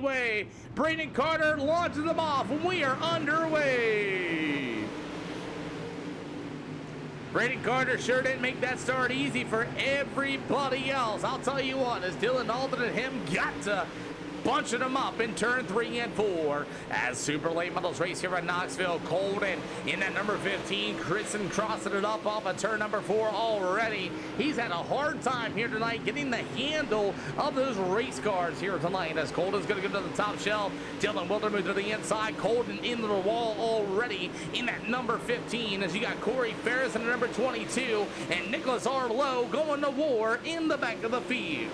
Speedway. Braden Carter launches them off, and we are underway. Braden Carter sure didn't make that start easy for everybody else. I'll tell you what, as Dylan Alden and him got to bunching them up in turn 3 and 4 as super late models race here at Knoxville. Colden in that number 15. Kristen crossing it up off of turn number 4 already. He's had a hard time here tonight getting the handle of those race cars here tonight as Colden's going to go to the top shelf. Dylan Wildermuth to the inside. Colden into the wall already in that number 15 as you got Corey Ferris in the number 22 and Nicholas Arlo going to war in the back of the field.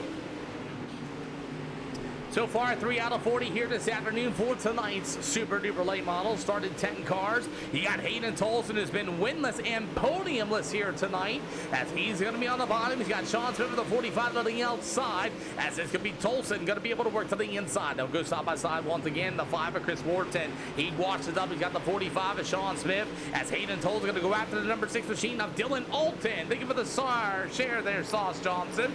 So far, 3 out of 40 here this afternoon for tonight's Super Duper Late Model. Started 10 cars. You got Hayden Tolson, who's been winless and podiumless here tonight, as he's going to be on the bottom. He's got Sean Smith with the 45 to the outside, as it's going to be Tolson going to be able to work to the inside. They'll go side by side once again. The 5 of Chris Wharton. He washes up. He's got the 45 of Sean Smith, as Hayden Tolson going to go after the number 6 machine of Dylan Alton. Thank you for the share there, Sauce Johnson.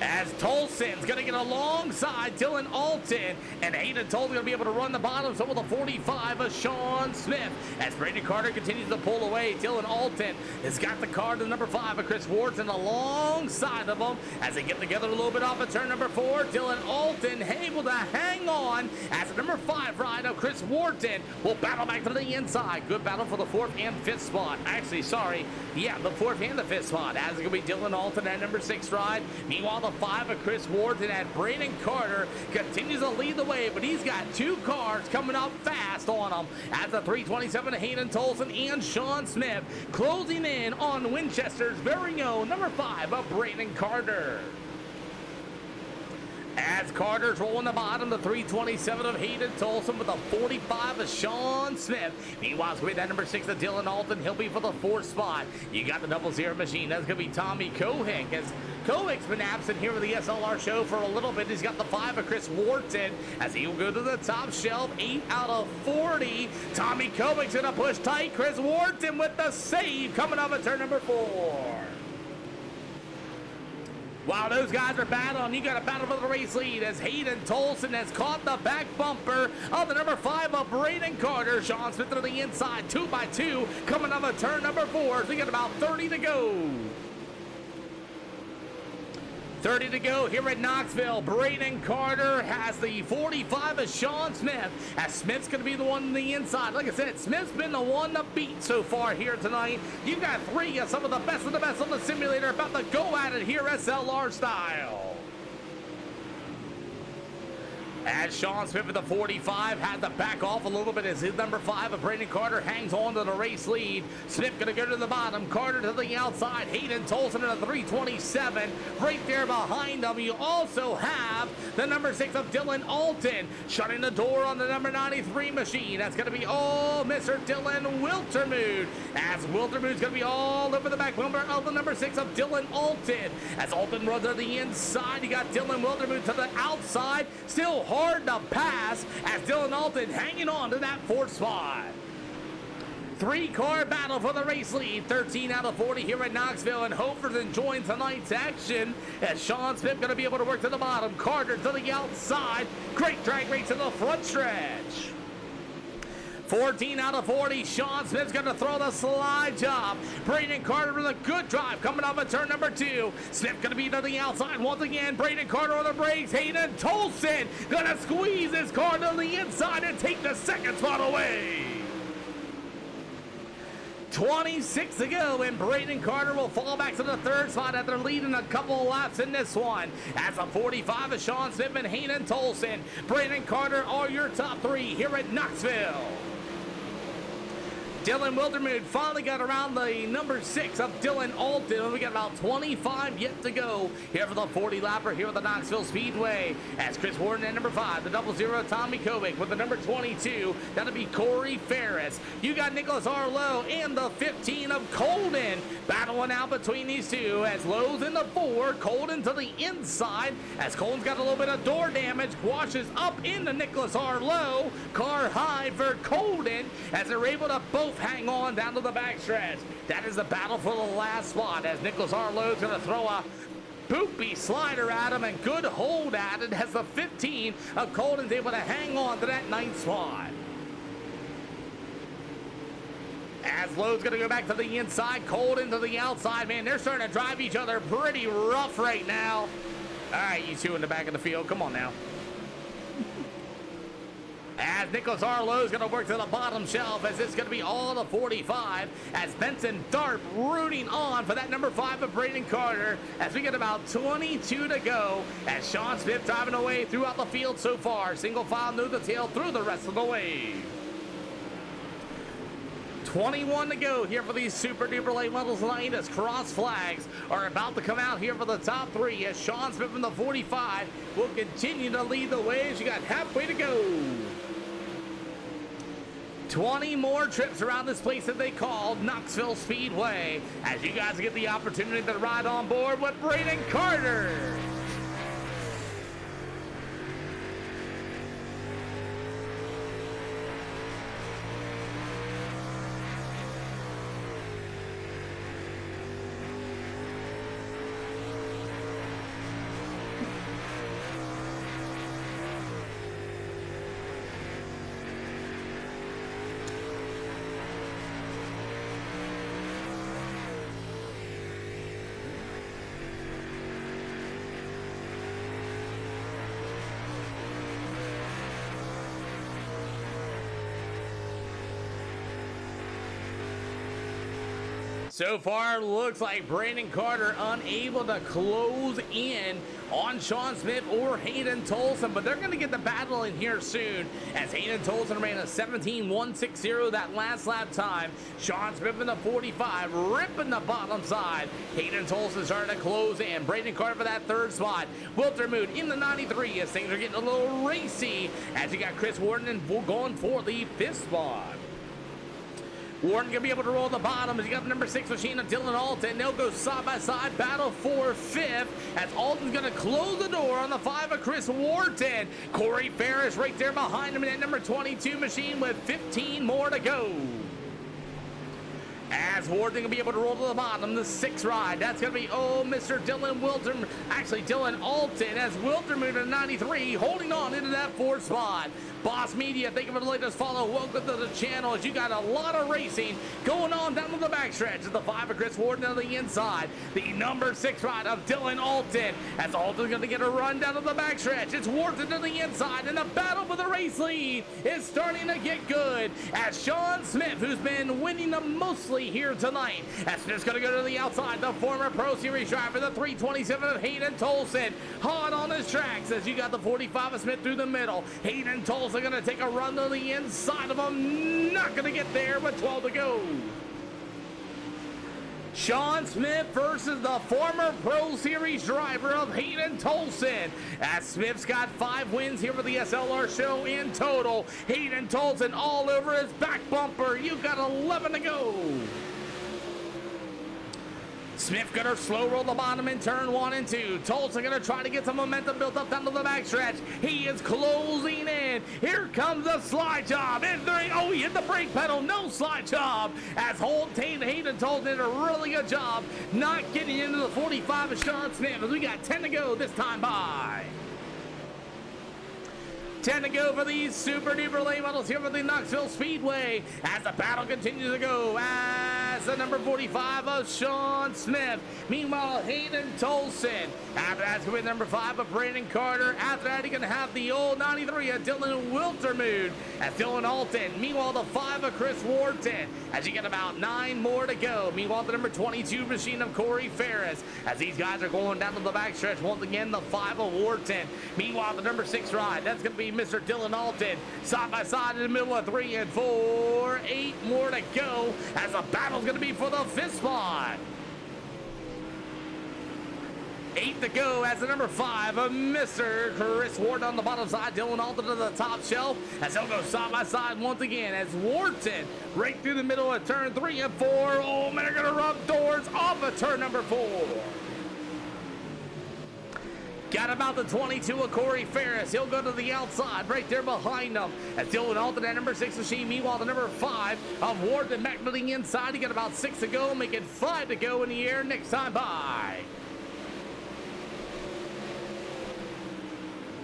As Tolson's going to get alongside Dylan Alton, and Hayden Tolson's going to be able to run the bottom, so with a 45 of Sean Smith. As Brandon Carter continues to pull away, Dylan Alton has got the car to number 5 of Chris Wharton alongside of him. As they get together a little bit off of turn number 4, Dylan Alton able to hang on as the number 5 ride of Chris Wharton will battle back to the inside. Good battle for the 4th and 5th spot. Actually, sorry, yeah, the 4th and the 5th spot, as it's going to be Dylan Alton at number 6 ride. Meanwhile, the 5 of Chris Wharton and Braden Carter continues to lead the way, but he's got 2 cars coming up fast on him as the 327 of Hayden Tolson and Sean Smith closing in on Winchester's very own number 5 of Braden Carter. As Carter's rolling the bottom, the 327 of Hayden Tolson with the 45 of Sean Smith. Meanwhile, with that number 6 of Dylan Alton, he'll be for the 4th spot. You got the 00 machine. That's going to be Tommy Kohick. As Kohick's been absent here with the SLR show for a little bit. He's got the 5 of Chris Wharton as he'll go to the top shelf. 8 out of 40. Tommy Kohick's going to push tight. Chris Wharton with the save coming up at turn number 4. While those guys are battling, you got a battle for the race lead as Hayden Tolson has caught the back bumper of the number 5 of Braden Carter. Sean Smith to the inside, 2 by 2, coming up at turn number 4. So we got about 30 to go. 30 to go here at Knoxville. Braden Carter has the 45 of Sean Smith, as Smith's going to be the one on the inside. Like I said, Smith's been the one to beat so far here tonight. You got 3 of some of the best on the simulator about to go at it here SLR style. As Sean Smith with the 45 had to back off a little bit as his number 5 of Braden Carter hangs on to the race lead. Smith going to go to the bottom. Carter to the outside. Hayden Tolson in a 327. Right there behind them, you also have the number 6 of Dylan Alton shutting the door on the number 93 machine. That's going to be all Mr. Dylan Wildermuth. As Wildermuth's going to be all over the back bumper of the number 6 of Dylan Alton. As Alton runs to the inside, you got Dylan Wildermuth to the outside. Still hard to pass as Dylan Alton hanging on to that 4th spot. 3-car battle for the race lead. 13 out of 40 here at Knoxville, and Hofer's enjoying tonight's action as Sean Smith going to be able to work to the bottom. Carter to the outside. Great drag race to the front stretch. 14 out of 40. Sean Smith's going to throw the slide job. Braden Carter with a good drive coming up at turn number 2. Smith going to be to the outside once again. Braden Carter on the brakes. Hayden Tolson going to squeeze his car to the inside and take the 2nd spot away. 26 to go, and Braden Carter will fall back to the 3rd spot after leading a couple of laps in this one. As a 45 of Sean Smith and Hayden Tolson. Braden Carter are your top 3 here at Knoxville. Dylan Wildermuth finally got around the number 6 of Dylan Alton. We got about 25 yet to go here for the 40-lapper here at the Knoxville Speedway. As Chris Wharton at number 5, the 00 Tommy Kovic with the number 22. That'll be Corey Ferris. You got Nicholas Arlo and the 15 of Colden battling out between these two. As Lowe's in the 4, Colden to the inside. As Colden's got a little bit of door damage, washes up into Nicholas Arlo. Car high for Colden as they're able to both hang on down to the backstretch. That is the battle for the last spot as Nicholas Arlo is going to throw a boopy slider at him, and good hold at it as the 15 of Colton's able to hang on to that 9th spot. As Lowe's going to go back to the inside, Colton to the outside. Man, they're starting to drive each other pretty rough right now. All right, you two in the back of the field. Come on now. As Nicholas Arlo's going to work to the bottom shelf, as it's going to be all the 45, as Benson Tharp rooting on for that number 5 of Braden Carter, as we get about 22 to go, as Sean Smith driving away throughout the field so far. Single file near the tail through the rest of the way. 21 to go here for these Super Duper late models tonight, as cross flags are about to come out here for the top 3, as Sean Smith from the 45 will continue to lead the way as you got halfway to go. 20 more trips around this place that they call Knoxville Speedway, as you guys get the opportunity to ride on board with Braden Carter. So far, looks like Brandon Carter unable to close in on Sean Smith or Hayden Tolson, but they're going to get the battle in here soon, as Hayden Tolson ran a 17.160 that last lap time. Sean Smith in the 45 ripping the bottom side. Hayden Tolson starting to close in. Brandon Carter for that 3rd spot. Wiltermood in the 93 as things are getting a little racy, as you got Chris Warden going for the 5th spot. Warden gonna be able to roll the bottom as you got the number 6 machine of Dylan Alton. They'll go side by side, battle for 5th, as Alton's gonna close the door on the 5 of Chris Wharton. Corey Ferris right there behind him in that number 22 machine with 15 more to go. As Wharton gonna be able to roll to the bottom, the 6th ride. That's gonna be, Mr. Dylan Dylan Alton, as Wiltermood in 93 holding on into that 4th spot. Boss Media, thank you for the latest follow. Welcome to the channel, as you got a lot of racing going on down to the backstretch. As the 5 of Chris Wharton on the inside. The number 6 ride of Dylan Alton, as Alton's going to get a run down to the backstretch. It's Wharton to the inside, and the battle for the race lead is starting to get good, as Sean Smith, who's been winning them mostly here tonight, as Smith's going to go to the outside. The former Pro Series driver, the 327 of Hayden Tolson, hard on his tracks, as you got the 45 of Smith through the middle. Hayden Tolson going to take a run to the inside of him. Not going to get there, but 12 to go. Sean Smith versus the former Pro Series driver of Hayden Tolson, as Smith's got 5 wins here for the SLR show in total. Hayden Tolson all over his back bumper. You've got 11 to go. Smith gonna slow roll the bottom in turn 1 and 2. Tolson gonna try to get some momentum built up down to the backstretch. He is closing in. Here comes the slide job. He hit the brake pedal. No slide job. As Hayden Tolson did a really good job not getting into the 45 of Sean Smith, as we got 10 to go this time by. 10 to go for these Super Duper late models here for the Knoxville Speedway, as the battle continues to go, as the number 45 of Sean Smith. Meanwhile, Hayden Tolson. After that's going to be number 5 of Brandon Carter. After that, he's going to have the old 93 of Dylan Wiltermood, as Dylan Alton. Meanwhile, the 5 of Chris Wharton, as you get about 9 more to go. Meanwhile, the number 22 machine of Corey Ferris, as these guys are going down to the backstretch. Once again, the 5 of Wharton. Meanwhile, the number 6 ride, that's going to be Mr. Dylan Alton, side by side in the middle of 3 and 4. 8 more to go, as the battle's going to be for the 5th spot. 8 to go, as the number 5 of Mr. Chris Wharton on the bottom side. Dylan Alton to the top shelf, as they'll go side by side once again, as Wharton right through the middle of turn 3 and 4. Oh man, they're going to rub doors off of turn number 4. Got about the 22 of Corey Ferris. He'll go to the outside right there behind him, as Dylan Alton at number 6 machine. Meanwhile, the number 5 of Wharton back to the inside. He got about 6 to go, making 5 to go in the air next time by.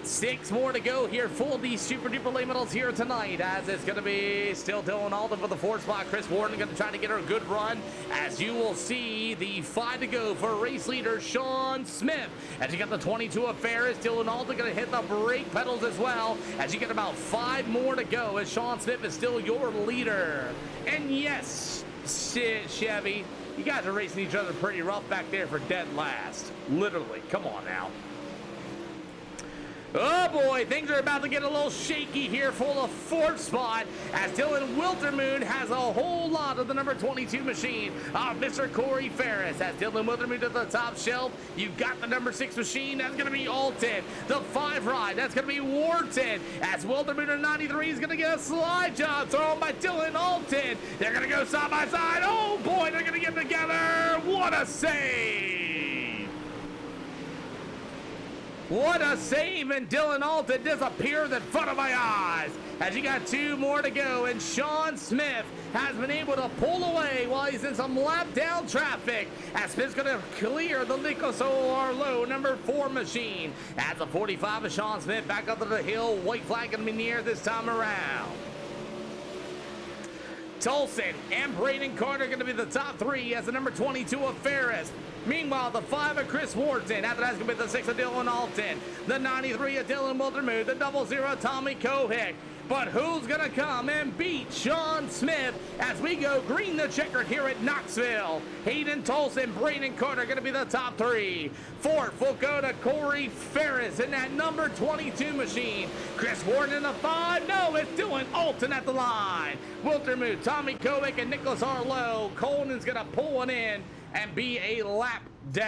6 more to go here. Full D Super Duper late medals here tonight, as it's going to be still Dylan Alden for the 4th spot. Chris Warden going to try to get her a good run, as you will see the 5 to go for race leader Sean Smith. As you got the 22 of Ferris, Dylan Alden going to hit the brake pedals as well, as you get about 5 more to go, as Sean Smith is still your leader. And yes, Chevy, you guys are racing each other pretty rough back there for dead last. Literally, come on now. Oh boy, things are about to get a little shaky here for the 4th spot, as Dylan Wiltermoon has a whole lot of the number 22 machine of Mr. Corey Ferris. As Dylan Wiltermoon to the top shelf, you've got the number 6 machine, that's going to be Alton. The 5 ride, that's going to be Wharton, as Wiltermoon in 93 is going to get a slide job thrown by Dylan Alton. They're going to go side by side. Oh boy, they're going to get together. What a save! What a save, and Dylan Alton disappears in front of my eyes, as you got 2 more to go, and Sean Smith has been able to pull away while he's in some lap down traffic, as Smith's going to clear the Nicholas Arlo number 4 machine. As the 45 of Sean Smith back up to the hill, white flag going to be near this time around. Tolson and Braden Carter going to be the top 3 as the number 22 of Ferris. Meanwhile, the 5 of Chris Wharton. After that's going to be the 6 of Dylan Alton. The 93 of Dylan Wiltermood. The 00 Tommy Kohick. But who's going to come and beat Sean Smith as we go green the checkered here at Knoxville? Hayden Tolson, Braden Carter going to be the top 3. 4th will go to Corey Ferris in that number 22 machine. Chris Warden in the 5. No, it's Dylan Alton at the line. Wiltermood, Tommy Kovic, and Nicholas Arlo. Coleman's going to pull one in and be a lap down.